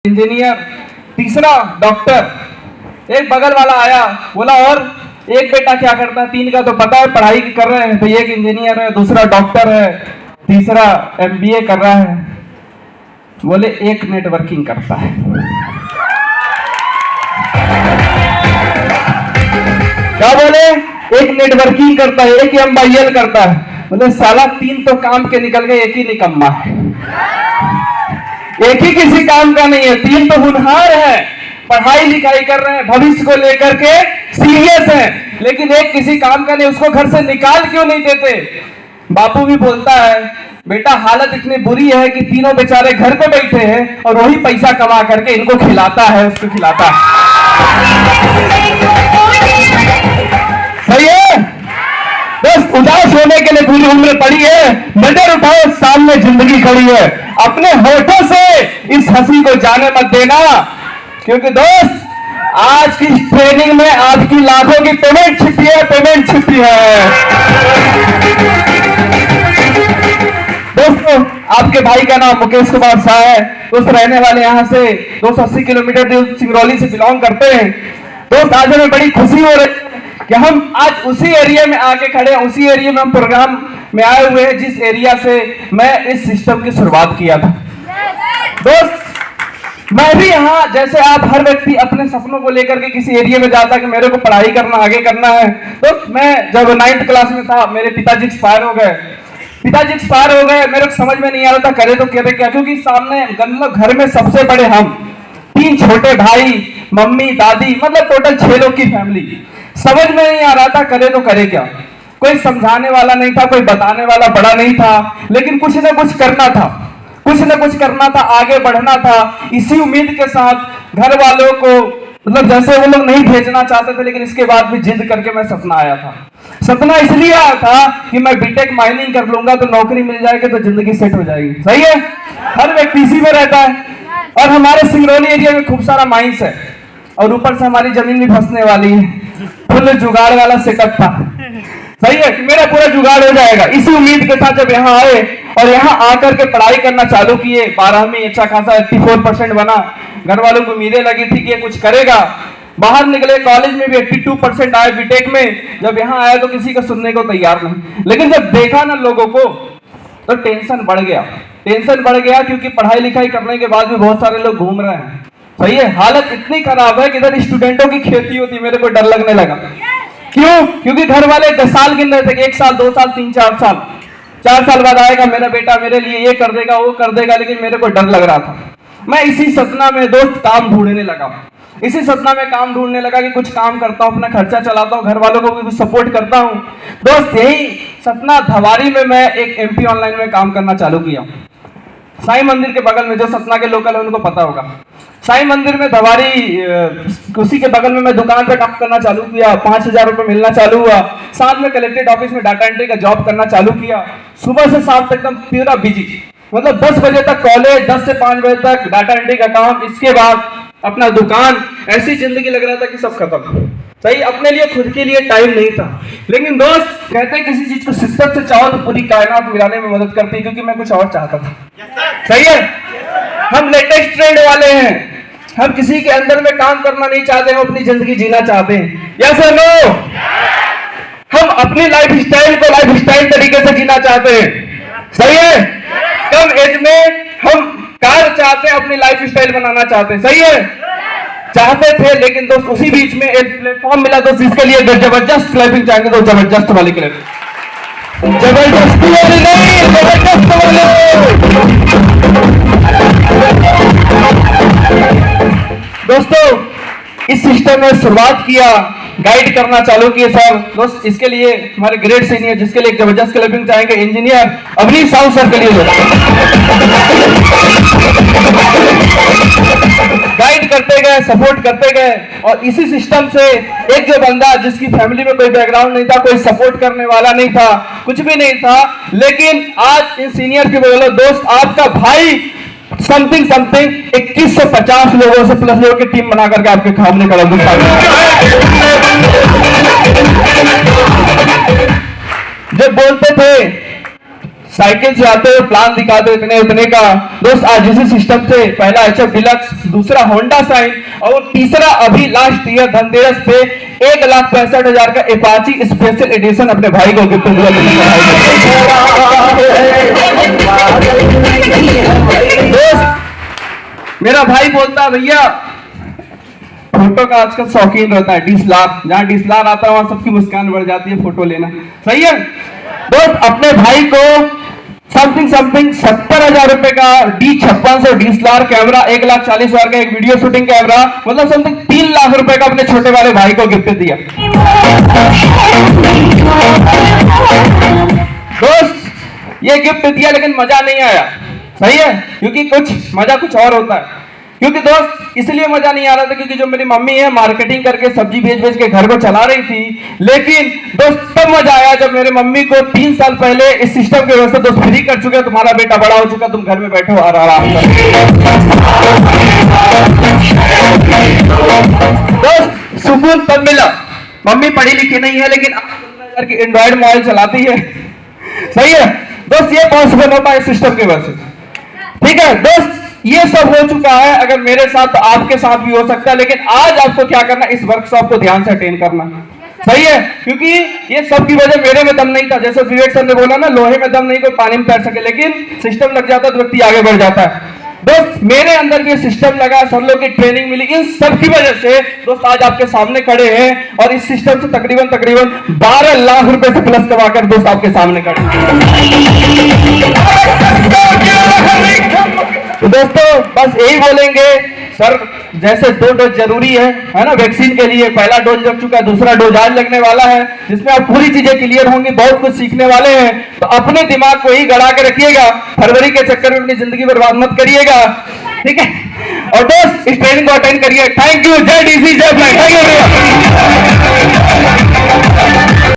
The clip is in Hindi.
इंजीनियर, तीसरा डॉक्टर। एक बगल वाला आया, बोला और एक बेटा क्या करता है? तीन का तो पता है, पढ़ाई कर रहे हैं। तो एक इंजीनियर है, दूसरा डॉक्टर है, तीसरा एमबीए कर रहा है। बोले एक नेटवर्किंग करता है। क्या बोले? एक नेटवर्किंग करता है, एक एमबीए करता है। बोले साला तीन तो काम के निकल गए, एक ही निकम्मा है। एक ही किसी काम का नहीं है, तीन तो होनहार है, पढ़ाई लिखाई कर रहे हैं, भविष्य को लेकर के सीरियस है, लेकिन एक किसी काम का नहीं। उसको घर से निकाल क्यों नहीं देते? बापू भी बोलता है, बेटा हालत इतनी बुरी है कि तीनों बेचारे घर पे बैठे हैं और वही पैसा कमा करके इनको खिलाता है, उसको खिलाता है। सही है? बस उदास होने के लिए पूरी उम्र पड़ी है, नजर उठाओ सामने जिंदगी खड़ी है। अपने होठों से इस हंसी को जाने मत देना, क्योंकि दोस्त आज की ट्रेनिंग में आपकी लाखों की पेमेंट छिपी है, पेमेंट छिपी है। दोस्तों, आपके भाई का नाम मुकेश कुमार शाह है। दोस्त रहने वाले यहाँ से 280 किलोमीटर दूर सिंगरौली से बिलोंग करते हैं। दोस्त आज हमें बड़ी खुशी हो रही है कि हम आज उसी एरिया में आके खड़े हैं, उसी एरिया में हम प्रोग्राम में आए हुए हैं जिस एरिया से मैं इस सिस्टम की शुरुआत किया था। दोस्त, मैं भी यहाँ जैसे आप हर व्यक्ति अपने सपनों को लेकर के किसी एरिया में जाता कि मेरे को पढ़ाई करना, आगे करना है। दोस्त, मैं जब 9th क्लास में था, मेरे पिताजी एक्सपायर हो गए। मेरे को समझ में नहीं आ रहा था करे तो करे क्या, क्योंकि सामने मतलब घर में सबसे बड़े हम, 3 छोटे भाई, मम्मी, दादी, मतलब टोटल 6 लोग की फैमिली। समझ में नहीं आ रहा था करे तो करे क्या। कोई समझाने वाला नहीं था, कोई बताने वाला बड़ा नहीं था, लेकिन कुछ ना कुछ करना था, आगे बढ़ना था। इसी उम्मीद के साथ घर वालों को मतलब जैसे वो लोग नहीं भेजना चाहते थे, लेकिन इसके बाद भी जिद करके मैं सपना आया था। सपना इसलिए आया था कि मैं बीटेक माइनिंग कर लूंगा तो नौकरी मिल जाएगी, तो जिंदगी सेट हो जाएगी। सही है? हर व्यक्ति इसी में रहता है। और हमारे सिंगरौली एरिया में खूब सारा माइंस है, और ऊपर से हमारी जमीन भी फंसने वाली है। फुल जुगाड़ वाला सेटअप था। सही है कि मेरा पूरा जुगाड़ हो जाएगा। इसी उम्मीद के साथ जब यहाँ आए और यहाँ आकर के पढ़ाई करना चालू किए, 12वीं अच्छा खासा 84% बना। घर वालों को उम्मीदें लगी थी कि ये कुछ करेगा। बाहर निकले, कॉलेज में भी 82% आए बीटेक में। जब यहाँ आया तो किसी का सुनने को तैयार नहीं, लेकिन जब देखा ना लोगों को तो टेंशन बढ़ गया, क्योंकि पढ़ाई लिखाई करने के बाद भी बहुत सारे लोग घूम रहे हैं। सही है? हालत इतनी खराब है कि इधर स्टूडेंटों की खेती होती, मेरे को डर लगने लगा। क्यों? क्योंकि घर वाले 10 साल गिन रहे थे कि 1 साल, 2 साल, 3, 4 साल, 4 साल बाद आएगा मेरा बेटा, मेरे लिए ये कर देगा, वो कर देगा, लेकिन मेरे को डर लग रहा था। मैं इसी सपना में दोस्त काम ढूंढने लगा कि कुछ काम करता हूँ, अपना खर्चा चलाता हूँ, घर वालों को भी कुछ सपोर्ट करता हूँ। दोस्त, यही सपना धवारी में मैं एक एमपी ऑनलाइन में काम करना चालू किया। साईं मंदिर के बगल में, जो सतना के लोकल है उनको पता होगा, साईं मंदिर में धवारी, उसी के बगल में मैं दुकान पे काम करना चालू किया। 5000 रुपए मिलना चालू हुआ। साथ में कलेक्ट्रेट ऑफिस में डाटा एंट्री का जॉब करना चालू किया। सुबह से शाम तक एकदम पूरा बिजी, मतलब 10 बजे तक कॉलेज, 10 से 5 बजे तक डाटा एंट्री का काम, इसके बाद अपना दुकान। ऐसी जिंदगी लग रहा था कि सब खत्म। सही, अपने लिए खुद के लिए टाइम नहीं था। लेकिन दोस्त, कहते हैं किसी चीज को शिद्दत से चाहो तो पूरी कायनात मिलाने में मदद करती है, क्योंकि मैं कुछ और चाहता था। सही है? हम लेटेस्ट ट्रेंड वाले हैं, हम किसी के अंदर में काम करना नहीं चाहते, हम अपनी जिंदगी जीना चाहते हैं। यस और नो? हम अपनी लाइफस्टाइल को लाइफस्टाइल तरीके से जीना चाहते हैं। सही है? कम एज में हम कार चाहते हैं, अपनी लाइफस्टाइल बनाना चाहते हैं। सही है? चाहते थे, लेकिन दोस्त उसी बीच में एक प्लेटफॉर्म मिला दोस्त, इसके लिए जबरदस्त क्लैपिंग चाहेंगे तो जबरदस्त वाली क्लैपिंग। जबरदस्ती वाली नहीं, जबरदस्त वाली। दोस्तों, इस सिस्टम में शुरुआत किया, गाइड करना चालू किए सर। दोस्त, इसके लिए हमारे ग्रेट सीनियर, जिसके लिए जबरदस्त क्लैपिंग चाहेंगे, इंजीनियर अवनीश साहू सर के लिए। गाइड करते गए, सपोर्ट करते गए, और इसी सिस्टम से एक जो बंदा जिसकी फैमिली में कोई बैकग्राउंड नहीं था, कोई सपोर्ट करने वाला नहीं था, कुछ भी नहीं था, लेकिन आज इन सीनियर की बदौलत दोस्त आपका भाई समथिंग 2150 लोगों से प्लस लोगों की टीम बना करके आपके सामने खड़ा जब बोलते थे साइकिल से आते हो, प्लान दिखाते हो इतने उतने का। दोस्त आज इसी सिस्टम से पहला HF डिलक्स, दूसरा होंडा साइन और तीसरा अभी लास्ट ईयर धनतेरस पे 1,65,000 का अपाची स्पेशल एडिशन अपने भाई को गिफ्ट दिया। दोस्त मेरा भाई बोलता है भैया फोटो का आजकल शौकीन रहता है, DSLR, जहां DSLR आता है वहां सबकी मुस्कान बढ़ जाती है फोटो लेना, सही है। दोस्त अपने भाई को समथिंग 70,000 रुपए का D5600 DSLR कैमरा, 1,40,000 का एक वीडियो शूटिंग कैमरा, मतलब समथिंग 3 लाख रुपए का अपने छोटे वाले भाई को गिफ्ट दिया। दोस्त ये गिफ्ट दिया लेकिन मजा नहीं आया, सही है, क्योंकि मजा कुछ और होता है। क्योंकि दोस्त इसलिए मजा नहीं आ रहा था क्योंकि जो मेरी मम्मी है मार्केटिंग करके सब्जी बेच के घर को चला रही थी, लेकिन दोस्त तब मजा आया जब मेरे मम्मी को 3 साल पहले इस सिस्टम की वजह से दोस्त फ्री कर चुके, तुम्हारा बेटा बड़ा हो चुका, तुम घर में बैठो और आराम करो। दोस्त सुकून तब मिला, मम्मी पढ़ी लिखी नहीं है लेकिन एंड्रॉइड मोबाइल चलाती है, सही है। दोस्त ये पॉसिबल होता है इस सिस्टम की वजह से, ठीक है। दोस्त ये सब हो चुका है, अगर मेरे साथ तो आपके साथ भी हो सकता है, लेकिन आज आपको क्या करना, इस वर्कशॉप को ध्यान से अटेंड करना, सही है। क्योंकि ये सब की वजह मेरे में दम नहीं था, जैसे विवेक सर ने बोला ना, लोहे में दम नहीं कोई पानी में तैर सके, लेकिन सिस्टम लग जाता है तो व्यक्ति आगे बढ़ जाता है। दोस्त मेरे अंदर भी सिस्टम लगा, सब लोग की ट्रेनिंग मिली, इन सब की वजह से दोस्त आज आपके सामने खड़े हैं और इस सिस्टम से तकरीबन 12 लाख रुपए से प्लस कमाकर दोस्त आपके सामने खड़े हैं। तो दोस्तों बस यही बोलेंगे सर, जैसे 2 डोज जरूरी है ना वैक्सीन के लिए, पहला डोज लग चुका है, दूसरा डोज आज लगने वाला है, जिसमें आप पूरी चीजें क्लियर होंगी, बहुत कुछ सीखने वाले हैं। तो अपने दिमाग को ही गड़ा के रखिएगा, फरवरी के चक्कर में अपनी जिंदगी बर्बाद मत करिएगा, ठीक है। और दोस्त इस ट्रेनिंग को अटेंड करिए। थैंक यू, जय DC, जय फ्लाइट, थैंक यू।